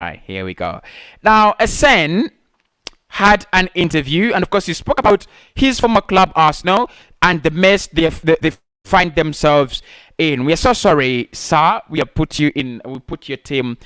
Right, here we go. Now, ARSENE had an interview, and of course, he spoke about his former club, Arsenal, and the mess they find themselves in. We are so sorry, sir. We have put you in. We put your team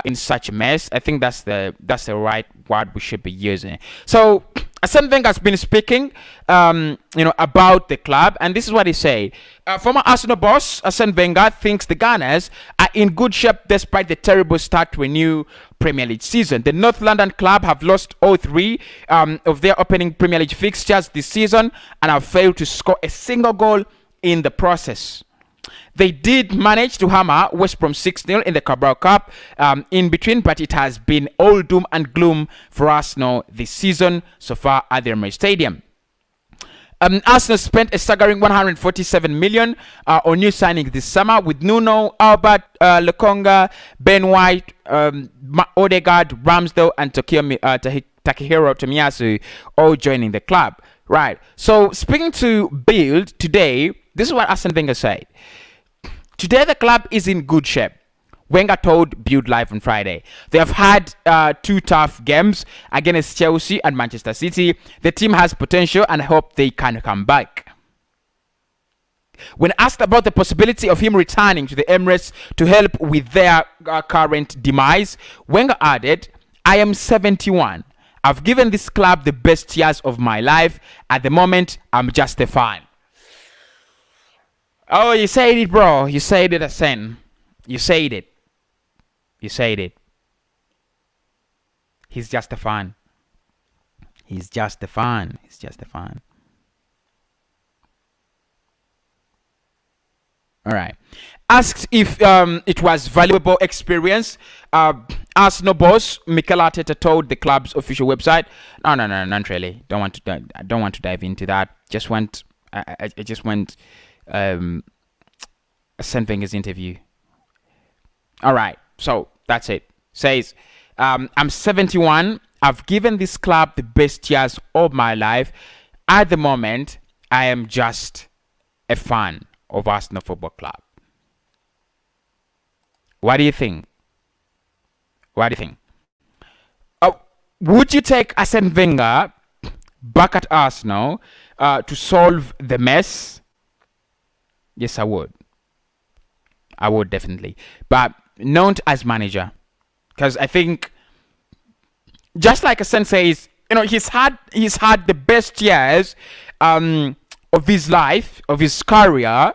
in such a mess. I think that's the right word we should be using. So, Arsene Wenger has been speaking, about the club, and this is what he said. Former Arsenal boss Arsene Wenger thinks the Gunners are in good shape despite the terrible start to a new Premier League season. The North London club have lost all three of their opening Premier League fixtures this season and have failed to score a single goal in the process. They did manage to hammer West Brom 6-0 in the Carabao Cup in between, but it has been all doom and gloom for Arsenal this season so far at the Emirates Stadium. Arsenal spent a staggering 147 million on new signings this summer, with Nuno, Albert, Lokonga, Ben White, Odegaard, Ramsdale, and Takehiro Tomiyasu all joining the club. Right. So, speaking to Bild today, this is what Arsene Wenger said. Today, the club is in good shape. Wenger told Bild Live on Friday. They have had two tough games against Chelsea and Manchester City. The team has potential and I hope they can come back. When asked about the possibility of him returning to the Emirates to help with their current demise, Wenger added, "I am 71. I've given this club the best years of my life. At the moment, I'm just a fan." Oh, you said it, bro. You said it, Arsene. You said it. You said it. He's just a fan. He's just a fan. He's just a fan. All right. Asked if it was valuable experience, Arsenal boss Mikel Arteta told the club's official website, "No, not really. I don't want to dive into that. I just want Arsene Wenger's interview." All right, so that's it. Says, "I'm 71. I've given this club the best years of my life. At the moment, I am just a fan of Arsenal Football Club." What do you think? What do you think? Would you take Arsene Wenger back at Arsenal to solve the mess? Yes, I would. I would definitely, but not as manager, because I think, just like Arsene says, he's had the best years of his life, of his career.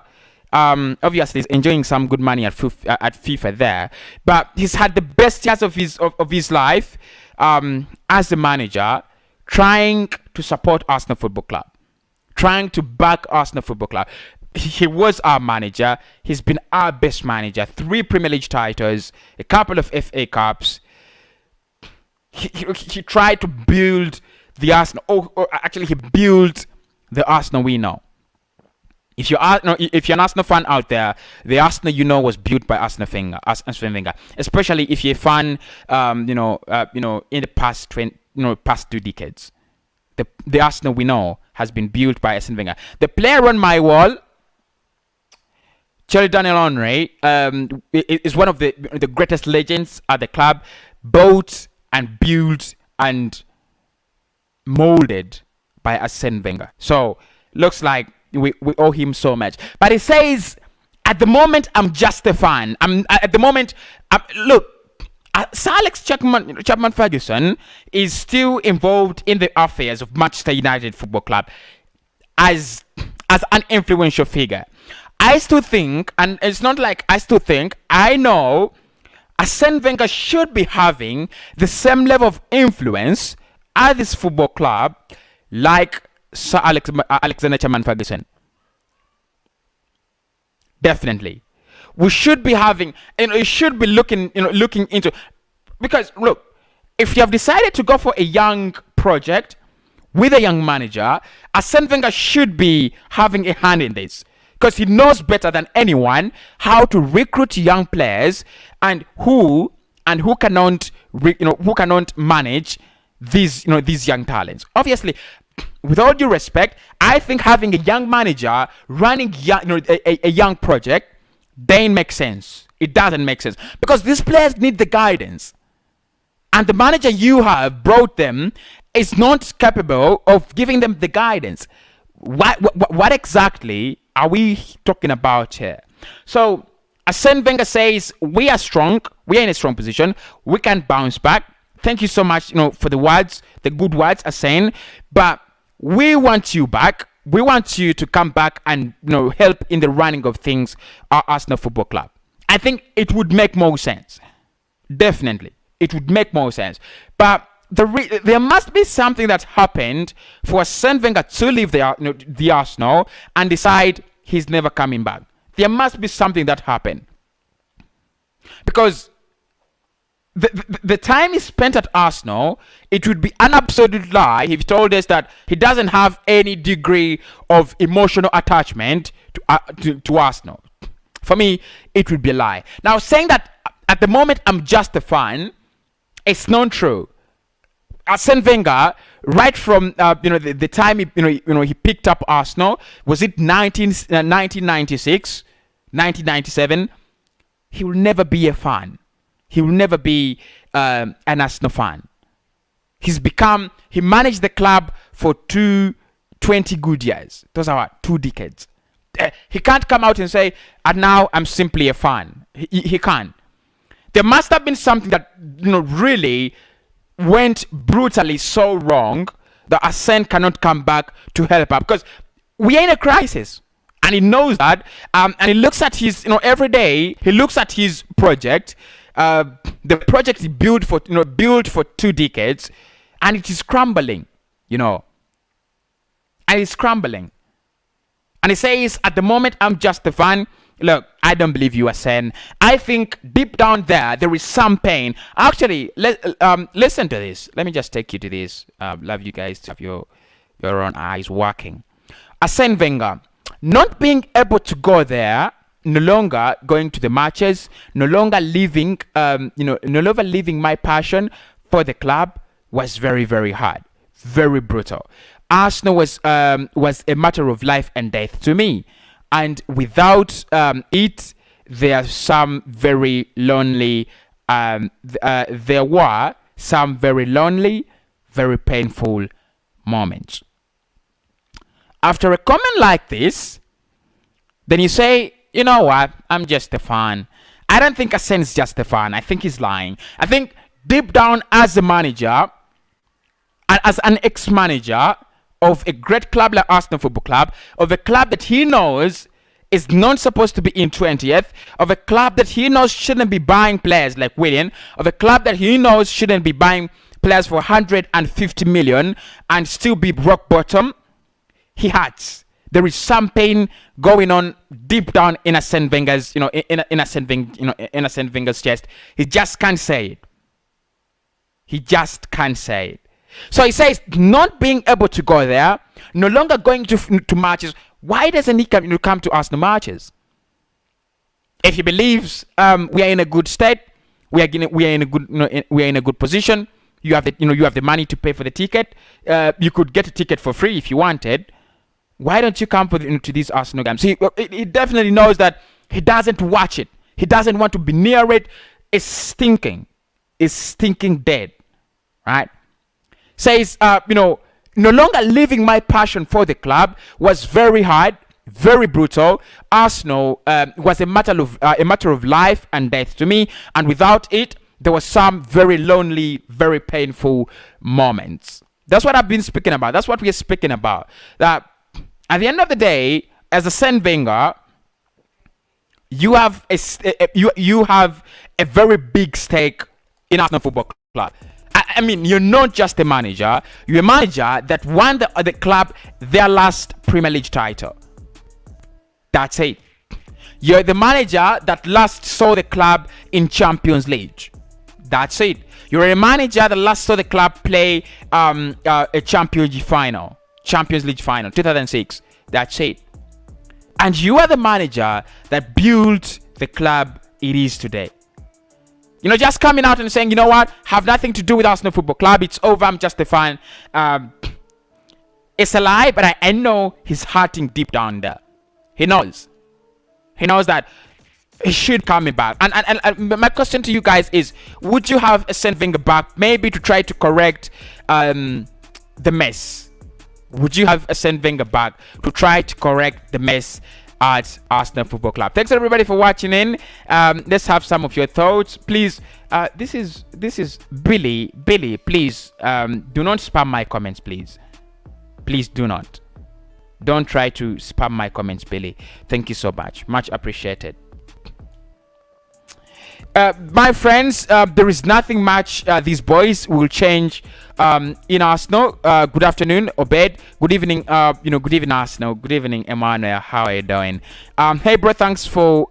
Obviously, he's enjoying some good money at FIFA there, but he's had the best years of his life as a manager, trying to support Arsenal Football Club, trying to back Arsenal Football Club. He was our manager. He's been our best manager. 3 Premier League titles, a couple of FA Cups. He tried to build the Arsenal. Or actually, he built the Arsenal we know. If you're an Arsenal fan out there, the Arsenal was built by Arsene Wenger. Especially if you're a fan, in the past past 2 decades, the Arsenal we know has been built by Arsene Wenger. The player on my wall, Thierry Daniel Henry, is one of the greatest legends at the club, built and built and molded by Arsene Wenger. So looks like we owe him so much. But he says, at the moment, I'm just a fan. Look, Sir Alex Chapman Ferguson is still involved in the affairs of Manchester United Football Club as an influential figure. I still think, and it's not like I still think, I know Arsene Wenger should be having the same level of influence at this football club like Sir Alexander Chapman Ferguson. Definitely. We should be having, you should be looking into, because look, if you have decided to go for a young project with a young manager, Arsene Wenger should be having a hand in this, because he knows better than anyone how to recruit young players and who cannot manage these young talents. Obviously, with all due respect, I think having a young manager running a young project doesn't make sense. It doesn't make sense, because these players need the guidance. and the manager you have brought them is not capable of giving them the guidance. What exactly are we talking about here? So Arsene Wenger says we are strong, we are in a strong position, we can bounce back. Thank you so much, for the words, the good words, Arsene, but we want you back. We want you to come back and help in the running of things at Arsenal Football Club. I think it would make more sense. Definitely, it would make more sense. But there must be something that happened for Arsene Wenger to leave the Arsenal and decide he's never coming back. There must be something that happened, because the time he spent at Arsenal, it would be an absolute lie if he told us that he doesn't have any degree of emotional attachment to Arsenal. For me, it would be a lie. Now, saying that at the moment I'm just a fan, it's not true. Arsene Wenger, right from the time he picked up Arsenal, was it 1996, 1997? He will never be a fan. He will never be an Arsenal fan. He managed the club for 20 good years. Those are 2 decades. He can't come out and say, and now I'm simply a fan. He can't. There must have been something that really went brutally so wrong that Arsene cannot come back to help out, because we are in a crisis, and he knows that. And he looks at his, every day he looks at his project, the project he built for 2 decades, and it is crumbling, and it's crumbling. And he says, at the moment, I'm just a fan. Look, I don't believe you, Arsene. I think deep down there is some pain. Actually, listen to this. Let me just take you to this. Love you guys to have your own eyes working. Arsene Wenger, not being able to go there, no longer going to the matches, no longer living my passion for the club was very, very hard, very brutal. Arsenal was a matter of life and death to me, and without it, there are some very lonely. There were some very lonely, very painful moments. After a comment like this, then you say, you know what? I'm just a fan. I don't think Arsene is just a fan. I think he's lying. I think deep down, as a manager, and as an ex-manager of a great club like Arsenal Football Club, of a club that he knows is not supposed to be in 20th, of a club that he knows shouldn't be buying players like Willian, of a club that he knows shouldn't be buying players for 150 million and still be rock bottom, he hurts. There is some pain going on deep down in Arsene Wenger's, in Arsene Wenger's chest. He just can't say it. He just can't say it. So he says, not being able to go there, no longer going to matches. Why doesn't he come to Arsenal matches? If he believes we are in a good state, we are in a good position. You have the money to pay for the ticket. You could get a ticket for free if you wanted. Why don't you come to these Arsenal games? He definitely knows that he doesn't watch it. He doesn't want to be near it. It's stinking. It's stinking dead, right? Says, no longer living my passion for the club was very hard, very brutal. Arsenal was a matter of life and death to me, and without it, there were some very lonely, very painful moments. That's what I've been speaking about. That's what we are speaking about. That at the end of the day, as Arsene Wenger, you have a very big stake in Arsenal Football Club. I mean, you're not just a manager. You're a manager that won the club their last Premier League title. That's it. You're the manager that last saw the club in Champions League. That's it. You're a manager that last saw the club play a Champions League final, 2006. That's it. And you are the manager that built the club it is today. Just coming out and saying, you know what, have nothing to do with Arsenal Football Club. It's over. I'm just a fan. It's a lie, but I know he's hurting deep down there. He knows. He knows that he should come back. And my question to you guys is, would you have Arsene Wenger back, maybe to try to correct the mess? Would you have Arsene Wenger back to try to correct the mess at Arsenal Football Club? Thanks everybody for watching in. Let's have some of your thoughts, please. This is Billy. Please do not spam my comments, please. Please don't try to spam my comments, Billy. Thank you so much appreciated. My friends, there is nothing much these boys will change in Arsenal. Good afternoon, Obed. Good evening, good evening, Arsenal. Good evening, Emmanuel. How are you doing? Hey, bro, thanks for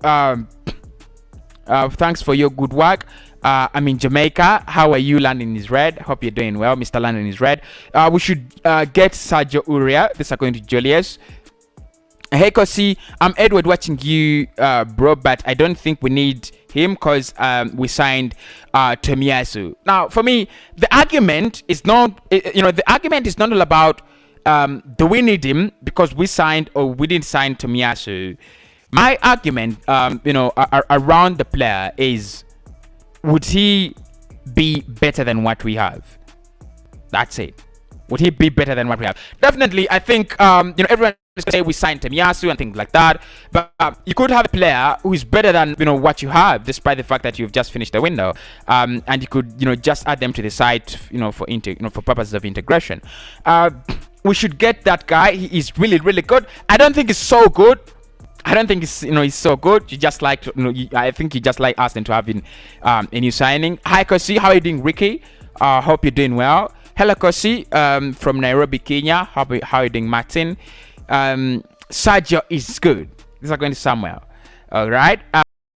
your good work. I'm in Jamaica. How are you? London is red. Hope you're doing well. Mr. London is red. We should get Sergio Uria. This is according to Julius. Hey, Kosi. I'm Edward watching you, bro, but I don't think we need him because we signed Tomiyasu. Now, for me, the argument is not, the argument is not all about do we need him because we signed or we didn't sign Tomiyasu. My argument, around the player is, would he be better than what we have? That's it. Would he be better than what we have? Definitely, I think, everyone is going to say we signed Tomiyasu and things like that. But you could have a player who is better than, what you have, despite the fact that you've just finished the window. And you could, just add them to the site, for purposes of integration. We should get that guy. He is really, really good. I don't think he's so good. I don't think he's so good. You just like, I think you just like Arsenal to have a new signing. Hi, Kosi. How are you doing, Ricky? Hope you're doing well. Hello, Kosi, from Nairobi, Kenya. How are you doing, Martin? Sergio is good. These are going to Samuel. All right.